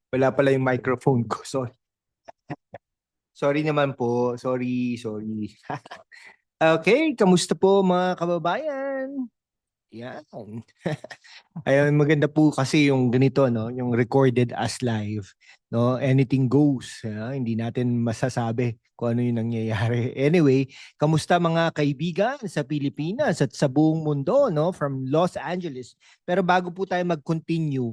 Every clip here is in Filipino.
Wala pala yung microphone ko. Sorry. Sorry naman po. Sorry. Okay, kamusta po mga kababayan? Yan. Ayun, maganda po kasi yung ganito, no? Yung recorded as live, no? Anything goes. Hindi natin masasabi kung ano yung nangyayari. Anyway, kamusta mga kaibigan sa Pilipinas at sa buong mundo, no? From Los Angeles. Pero bago po tayo mag-continue,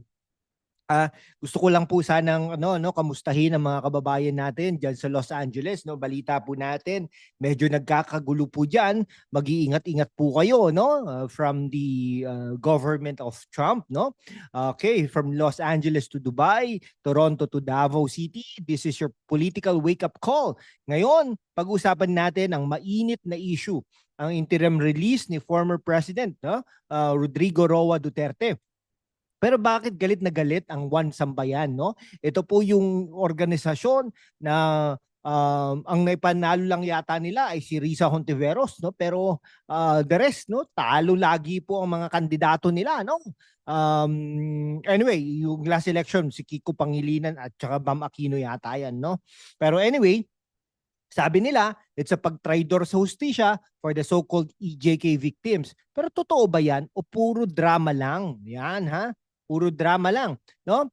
Ah, gusto ko lang po sanang kamustahin ang mga kababayan natin diyan sa Los Angeles, no. Balita po natin, medyo nagkakagulo po diyan. Mag-iingat-ingat po kayo, no, from the government of Trump, no. Okay, from Los Angeles to Dubai, Toronto to Davao City, this is your political wake-up call. Ngayon, pag-usapan natin ang mainit na issue, ang interim release ni former President, no, Rodrigo Roa Duterte. Pero bakit galit na galit ang One Sambayan, no? Ito po yung organisasyon na ang naipanalo lang yata nila ay si Risa Hontiveros, no? Pero the rest, no, talo lagi po ang mga kandidato nila, no? Anyway, yung last election si Kiko Pangilinan at saka Bam Aquino yata yan, no? Pero anyway, sabi nila, it's a pagtraidor sa hustisya for the so-called EJK victims. Pero totoo ba yan o puro drama lang? Yan, ha? Puro drama lang, no?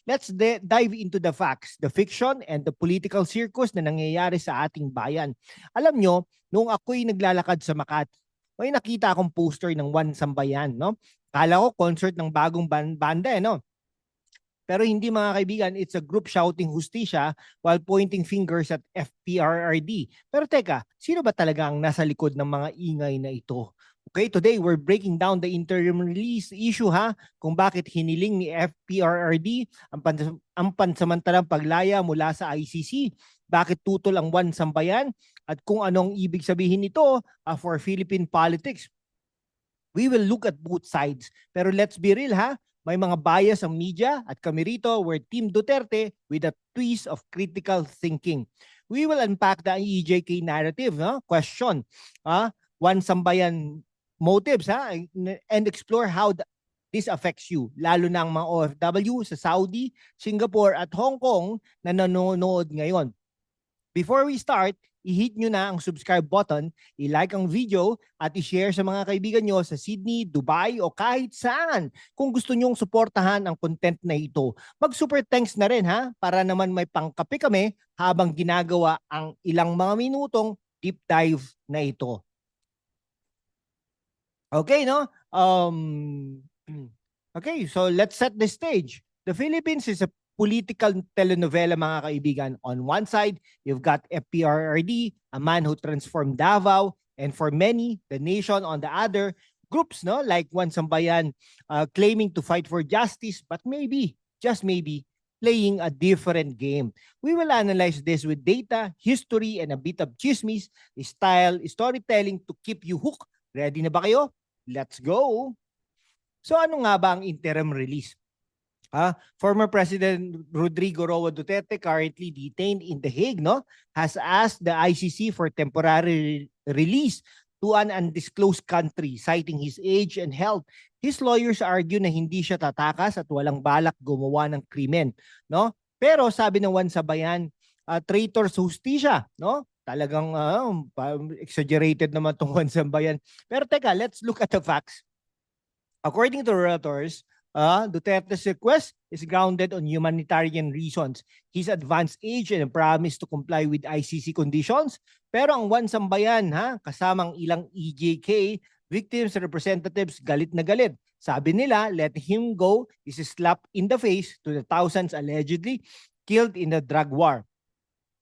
Let's dive into the facts, the fiction, and the political circus na nangyayari sa ating bayan. Alam nyo, nung ako'y naglalakad sa Makati, may nakita akong poster ng One Sambayan, no? Kala ko concert ng bagong banda, no? Pero hindi, mga kaibigan, it's a group shouting hustisya while pointing fingers at FPRRD. Pero teka, sino ba talaga ang nasa likod ng mga ingay na ito? Okay, today we're breaking down the interim release issue, ha, kung bakit hiniling ni FPRRD ang pansamantalang paglaya mula sa ICC, bakit tutol ang One Sambayan, at kung anong ibig sabihin nito for Philippine politics. We will look at both sides. Pero let's be real, ha, may mga bias ang media at kami rito, we're Team Duterte with a twist of critical thinking. We will unpack the EJK narrative, no? Question, One Sambayan motives, and explore how this affects you, lalo na ang mga OFW sa Saudi, Singapore at Hong Kong na nanonood ngayon. Before we start, i-hit nyo na ang subscribe button, i-like ang video at i-share sa mga kaibigan nyo sa Sydney, Dubai o kahit saan. Kung gusto nyong suportahan ang content na ito, mag-super thanks na rin, ha, para naman may pangkape kami habang ginagawa ang ilang mga minutong deep dive na ito. Okay, no? Okay, so let's set the stage. The Philippines is a political telenovela, mga kaibigan. On one side, you've got FPRRD, a man who transformed Davao, and for many, the nation. On the other, groups, no, like One Sambayan, claiming to fight for justice, but maybe, just maybe, playing a different game. We will analyze this with data, history, and a bit of chismis, style, storytelling to keep you hooked. Ready na ba kayo? Let's go! So ano nga ba ang interim release? Former President Rodrigo Roa Duterte, currently detained in The Hague, no, has asked the ICC for temporary release to an undisclosed country, citing his age and health. His lawyers argue na hindi siya tatakas at walang balak gumawa ng krimen, no? Pero sabi ng One Sambayan, traitor sa hustisya, no? Talagang exaggerated naman tong One Sambayan. Pero teka, let's look at the facts. According to Reuters, Duterte's request is grounded on humanitarian reasons. His advanced age and promise to comply with ICC conditions. Pero ang One Sambayan, kasamang ilang EJK victims representatives, galit na galit. Sabi nila, let him go is a slap in the face to the thousands allegedly killed in the drug war.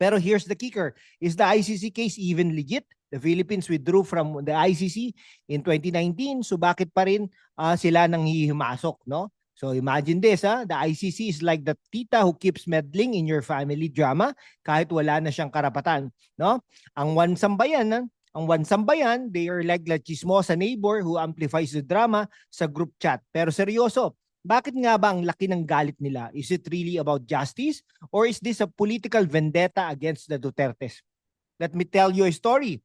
Pero here's the kicker. Is the ICC case even legit? The Philippines withdrew from the ICC in 2019. So bakit pa rin sila nang hihimasok, no? So imagine this, the ICC is like the tita who keeps meddling in your family drama kahit wala na siyang karapatan, no? Ang One Sambayan, they are like the chismosa neighbor who amplifies the drama sa group chat. Pero seryoso, bakit nga ba ang laki ng galit nila? Is it really about justice or is this a political vendetta against the Dutertes? Let me tell you a story.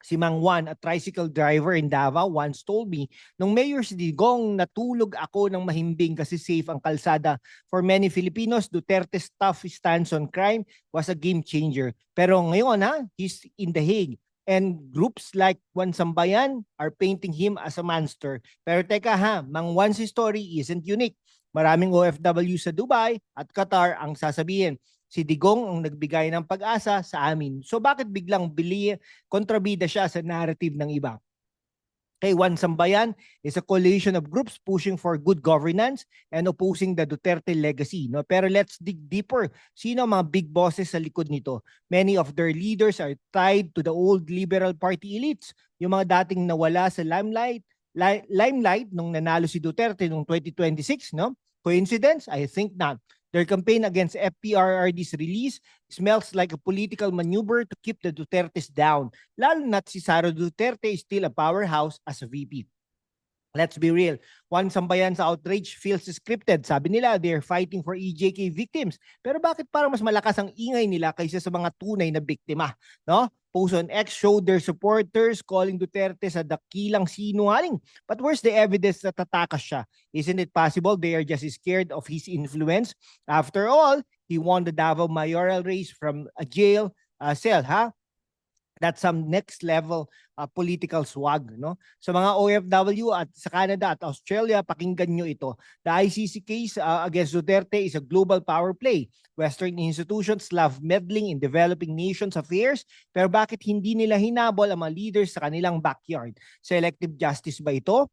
Si Mang Juan, a tricycle driver in Davao, once told me, nung Mayor si Digong, natulog ako ng mahimbing kasi safe ang kalsada. For many Filipinos, Duterte's tough stance on crime was a game changer. Pero ngayon, he's in The Hague. And groups like Juan Sambayan are painting him as a monster. Pero teka Mang Juan's story isn't unique. Maraming OFW sa Dubai at Qatar ang sasabihin, si Digong ang nagbigay ng pag-asa sa amin. So bakit biglang kontrabida siya sa narrative ng iba? Okay, Juan Sambayan is a coalition of groups pushing for good governance and opposing the Duterte legacy. No? Pero let's dig deeper. Sino ang mga big bosses sa likod nito? Many of their leaders are tied to the old Liberal Party elites. Yung mga dating nawala sa limelight nung nanalo si Duterte noong 2026. No? Coincidence? I think not. Their campaign against FPRRD's release smells like a political maneuver to keep the Dutertes down, lalo na't si Sara Duterte is still a powerhouse as a VP. Let's be real. Juan Sambayan's outrage feels scripted. Sabi nila, they're fighting for EJK victims. Pero bakit parang mas malakas ang ingay nila kaysa sa mga tunay na biktima? No? Post on X showed their supporters calling Duterte sa dakilang sinungaling. But where's the evidence na tatakas siya? Isn't it possible they are just scared of his influence? After all, he won the Davao mayoral race from a jail cell, That's some next level political swag, no? Sa mga OFW at sa Canada at Australia, pakinggan nyo ito. The ICC case against Duterte is a global power play. Western institutions love meddling in developing nations' affairs, pero bakit hindi nila hinabol ang mga leaders sa kanilang backyard? Selective justice ba ito?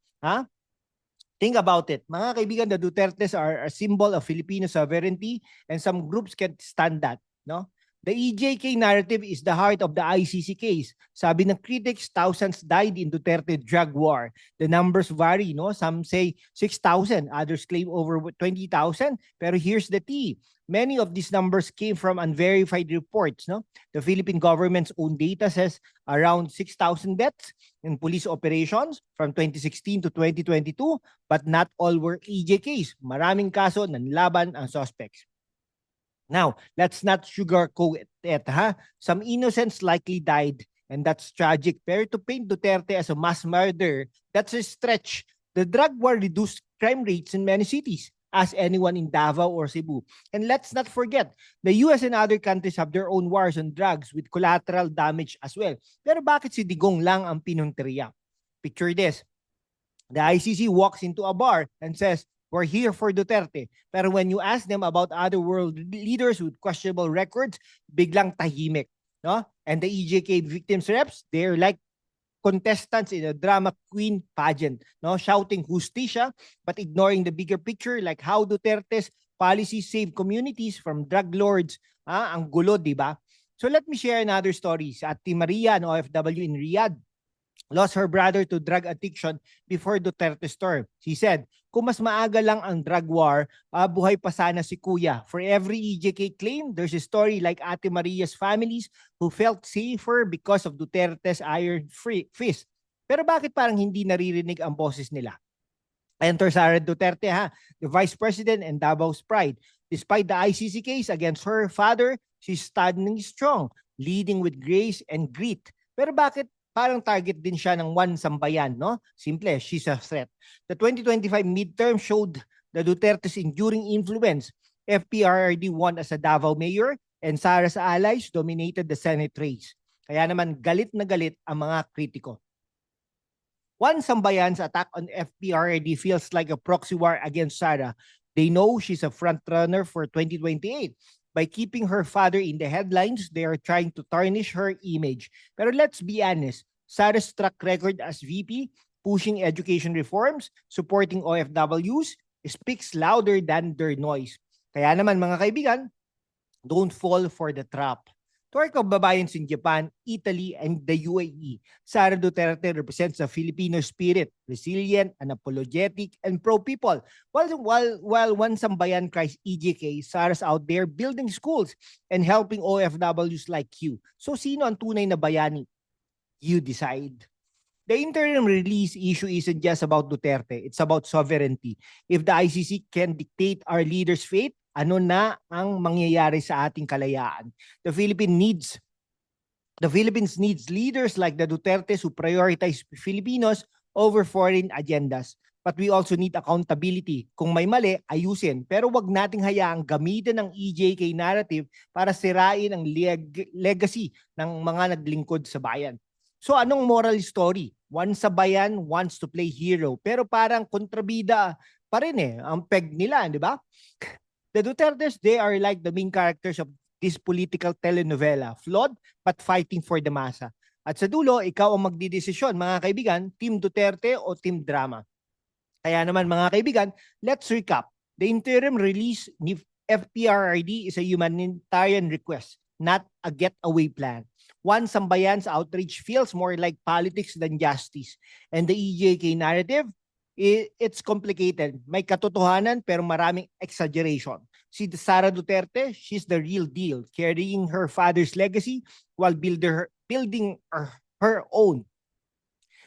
Think about it. Mga kaibigan, the Dutertes are a symbol of Filipino sovereignty and some groups can't stand that, no? The EJK narrative is the heart of the ICC case. Sabi ng critics, thousands died in Duterte drug war. The numbers vary, no? Some say 6,000, others claim over 20,000. Pero here's the tea. Many of these numbers came from unverified reports, no? The Philippine government's own data says around 6,000 deaths in police operations from 2016 to 2022, but not all were EJKs. Maraming kaso nanlaban ang suspects. Now, let's not sugarcoat it, Some innocents likely died, and that's tragic. Pero to paint Duterte as a mass murderer, that's a stretch. The drug war reduced crime rates in many cities. Ask anyone in Davao or Cebu. And let's not forget, the US and other countries have their own wars on drugs with collateral damage as well. Pero bakit si Digong lang ang pinunteriya? Picture this. The ICC walks into a bar and says, we're here for Duterte. Pero when you ask them about other world leaders with questionable records, biglang tahimik. No? And the EJK victims reps, they're like contestants in a drama queen pageant, no? Shouting justisya, but ignoring the bigger picture like how Duterte's policies save communities from drug lords. Ang gulo, di ba? So let me share another story. Sa Ate Maria, an OFW in Riyadh, lost her brother to drug addiction before Duterte's term. She said, kung mas maaga lang ang drug war, buhay pa sana si Kuya. For every EJK claim, there's a story like Ate Maria's families who felt safer because of Duterte's iron fist. Pero bakit parang hindi naririnig ang boses nila? Enter Sara Duterte, the Vice President and Davao's pride. Despite the ICC case against her father, she's standing strong, leading with grace and grit. Pero bakit parang target din siya ng Juan Sambayan, no? Simple, she's a threat. The 2025 midterm showed the Duterte's enduring influence. FPRRD won as a Davao mayor and Sara's allies dominated the Senate race. Kaya naman galit na galit ang mga kritiko. Juan Sambayan's attack on FPRRD feels like a proxy war against Sara. They know she's a frontrunner for 2028. By keeping her father in the headlines, they are trying to tarnish her image. Pero let's be honest, Sara's track record as VP, pushing education reforms, supporting OFWs, speaks louder than their noise. Kaya naman mga kaibigan, don't fall for the trap. To our kababayans in Japan, Italy, and the UAE, Sara Duterte represents a Filipino spirit, resilient, unapologetic, and pro-people. While Juan Sambayan cries EJK, Sara's out there building schools and helping OFWs like you. So sino ang tunay na bayani? You decide. The interim release issue isn't just about Duterte, it's about sovereignty. If the ICC can dictate our leaders' fate, ano na ang mangyayari sa ating kalayaan? The Philippines needs The Philippines needs leaders like the Dutertes who prioritize Filipinos over foreign agendas. But we also need accountability. Kung may mali, ayusin. Pero wag nating hayaang gamitin ng EJK narrative para sirain ang legacy ng mga naglingkod sa bayan. So anong moral story? One sa bayan wants to play hero. Pero parang kontrabida pa rin ang peg nila, di ba? The Dutertes, they are like the main characters of this political telenovela. Flawed, but fighting for the masa. At sa dulo, ikaw ang magdidesisyon, mga kaibigan, Team Duterte o Team Drama. Kaya naman mga kaibigan, let's recap. The interim release ni FPRRD is a humanitarian request, not a getaway plan. One Sambayan's outrage feels more like politics than justice. And the EJK narrative, it's complicated. May katotohanan pero maraming exaggeration. Si Sara Duterte, she's the real deal, carrying her father's legacy while building her own.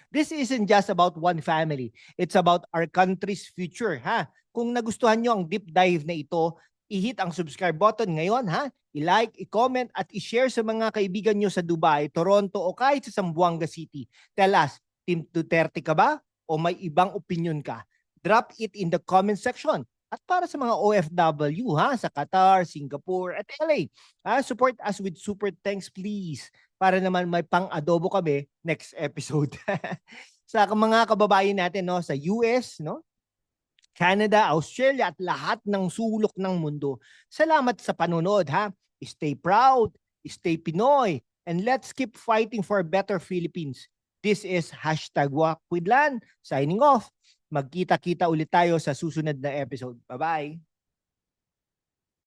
This isn't just about one family. It's about our country's future, ha? Kung nagustuhan nyo ang deep dive na ito, i-hit ang subscribe button ngayon, ha? I-like, i-comment, at i-share sa mga kaibigan nyo sa Dubai, Toronto, o kahit sa Zamboanga City. Tell us, Team Duterte ka ba? O may ibang opinion ka? Drop it in the comment section. At para sa mga OFW, ha? Sa Qatar, Singapore, at LA, support us with super thanks, please. Para naman may pang-adobo kami next episode. Sa mga kababayan natin no, sa US, no, Canada, Australia at lahat ng sulok ng mundo. Salamat sa panonood ha. Stay proud, stay Pinoy, and let's keep fighting for a better Philippines. This is #WalkWithLan signing off. Magkita-kita ulit tayo sa susunod na episode. Bye-bye.